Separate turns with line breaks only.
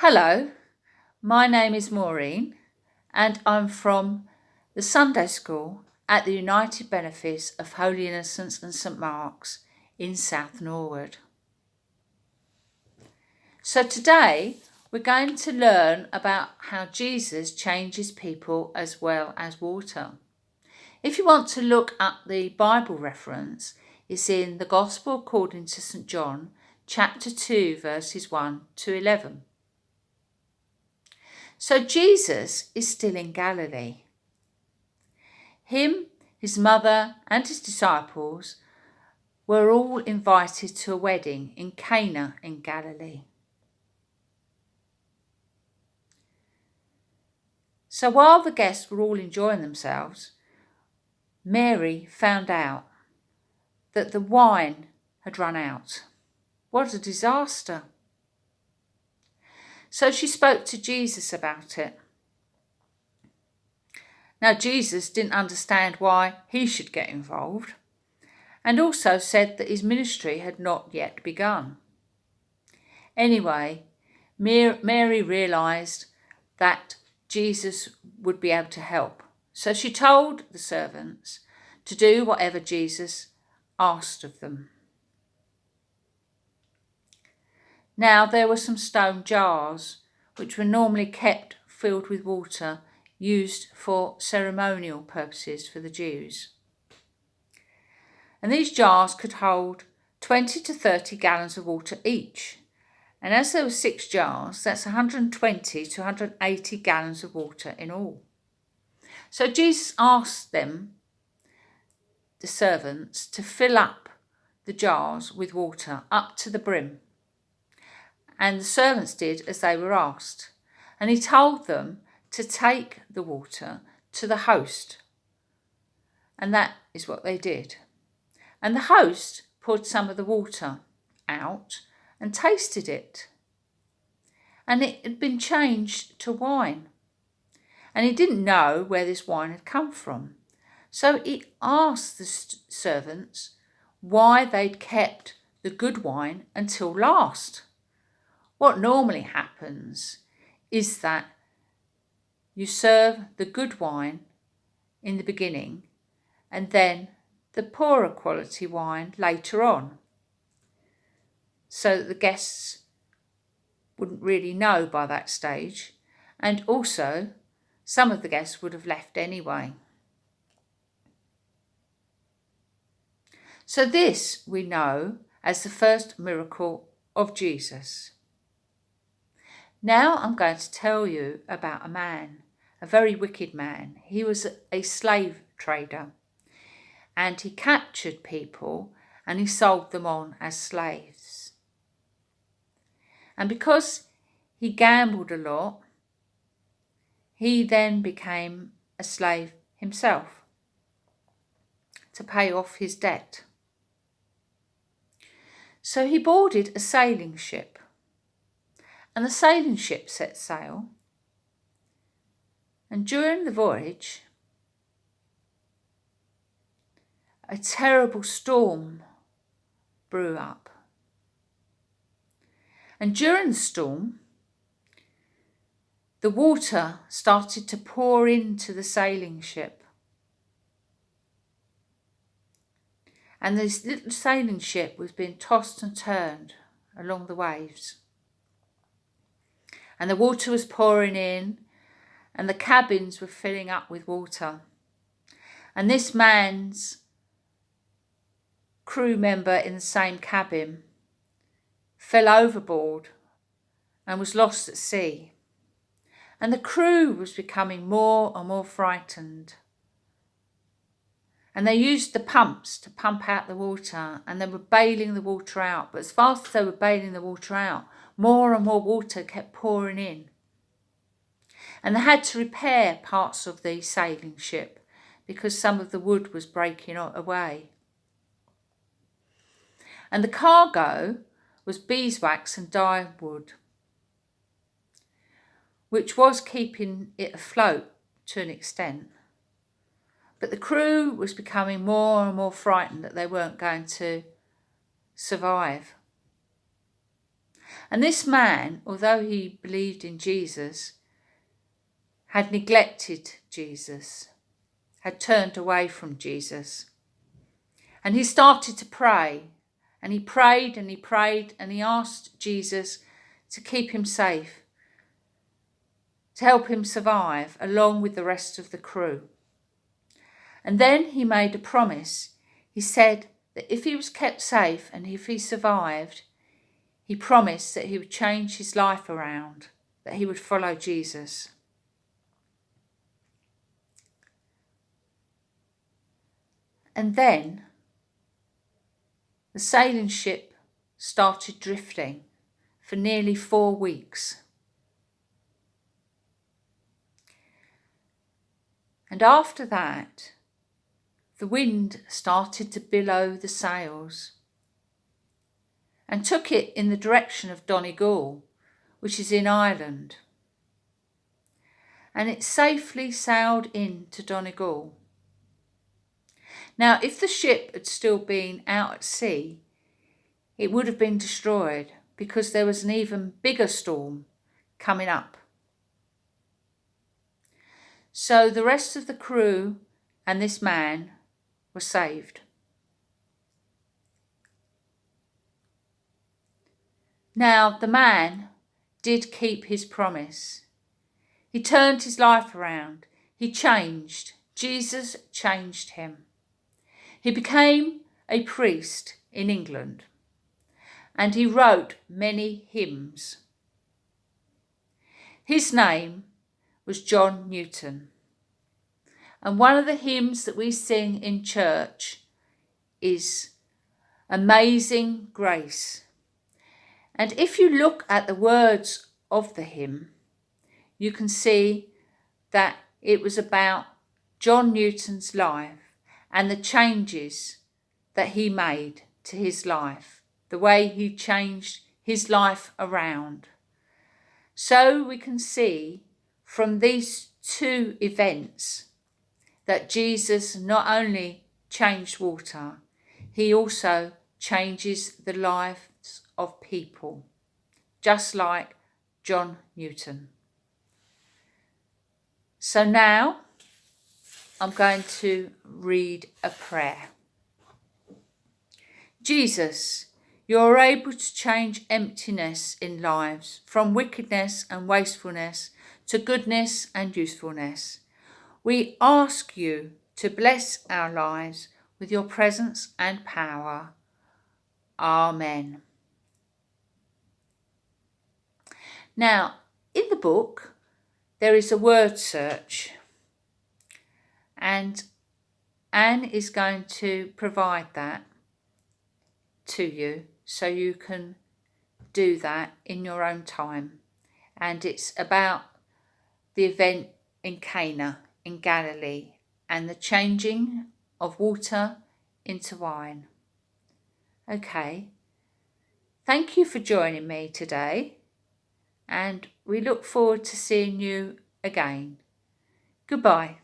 Hello, my name is Maureen and I'm from the Sunday School at the United Benefice of Holy Innocents and St Mark's in South Norwood. So today we're going to learn about how Jesus changes people as well as water. If you want to look up the Bible reference, it's in the Gospel according to St John, chapter 2, verses 1 to 11. So Jesus is still in Galilee. Him, his mother and his disciples were all invited to a wedding in Cana in Galilee. So while the guests were all enjoying themselves, Mary found out that the wine had run out. What a disaster! So she spoke to Jesus about it. Now Jesus didn't understand why he should get involved, and also said that his ministry had not yet begun. Anyway, Mary realised that Jesus would be able to help. So she told the servants to do whatever Jesus asked of them. Now there were some stone jars which were normally kept filled with water used for ceremonial purposes for the Jews. And these jars could hold 20 to 30 gallons of water each. And as there were 6 jars, that's 120 to 180 gallons of water in all. So Jesus asked them, the servants, to fill up the jars with water up to the brim. And the servants did as they were asked. And he told them to take the water to the host. And that is what they did. And the host poured some of the water out and tasted it. And it had been changed to wine. And he didn't know where this wine had come from. So he asked the servants why they'd kept the good wine until last. What normally happens is that you serve the good wine in the beginning and then the poorer quality wine later on, so that the guests wouldn't really know by that stage, and also some of the guests would have left anyway. So this we know as the first miracle of Jesus. Now I'm going to tell you about a man, a very wicked man. He was a slave trader and he captured people and he sold them on as slaves. And because he gambled a lot, he then became a slave himself to pay off his debt. So he boarded a sailing ship. And the sailing ship set sail, and during the voyage, a terrible storm blew up. And during the storm, the water started to pour into the sailing ship. And this little sailing ship was being tossed and turned along the waves. And the water was pouring in and the cabins were filling up with water. And this man's crew member in the same cabin fell overboard and was lost at sea. And the crew was becoming more and more frightened. And they used the pumps to pump out the water, and they were bailing the water out. But as fast as they were bailing the water out, more and more water kept pouring in. And they had to repair parts of the sailing ship because some of the wood was breaking away. And the cargo was beeswax and dye wood, which was keeping it afloat to an extent. But the crew was becoming more and more frightened that they weren't going to survive. And this man, although he believed in Jesus, had neglected Jesus, had turned away from Jesus. And he started to pray. And he prayed and he prayed and he asked Jesus to keep him safe, to help him survive along with the rest of the crew. And then he made a promise. He said that if he was kept safe and if he survived, he promised that he would change his life around, that he would follow Jesus. And then the sailing ship started drifting for nearly 4 weeks. And after that, the wind started to billow the sails and took it in the direction of Donegal, which is in Ireland. And it safely sailed into Donegal. Now, if the ship had still been out at sea, it would have been destroyed because there was an even bigger storm coming up. So the rest of the crew and this man were saved. Now, the man did keep his promise. He turned his life around. He changed. Jesus changed him. He became a priest in England, and he wrote many hymns. His name was John Newton, and one of the hymns that we sing in church is Amazing Grace. And if you look at the words of the hymn, you can see that it was about John Newton's life and the changes that he made to his life, the way he changed his life around. So we can see from these two events that Jesus not only changed water, he also changes the lives of people, just like John Newton. So now I'm going to read a prayer. Jesus, you're able to change emptiness in lives, from wickedness and wastefulness to goodness and usefulness. We ask you to bless our lives with your presence and power. Amen. Now, in the book, there is a word search, and Anne is going to provide that to you so you can do that in your own time. And it's about the event in Cana in Galilee and the changing of water into wine. Okay, thank you for joining me today, and we look forward to seeing you again. Goodbye.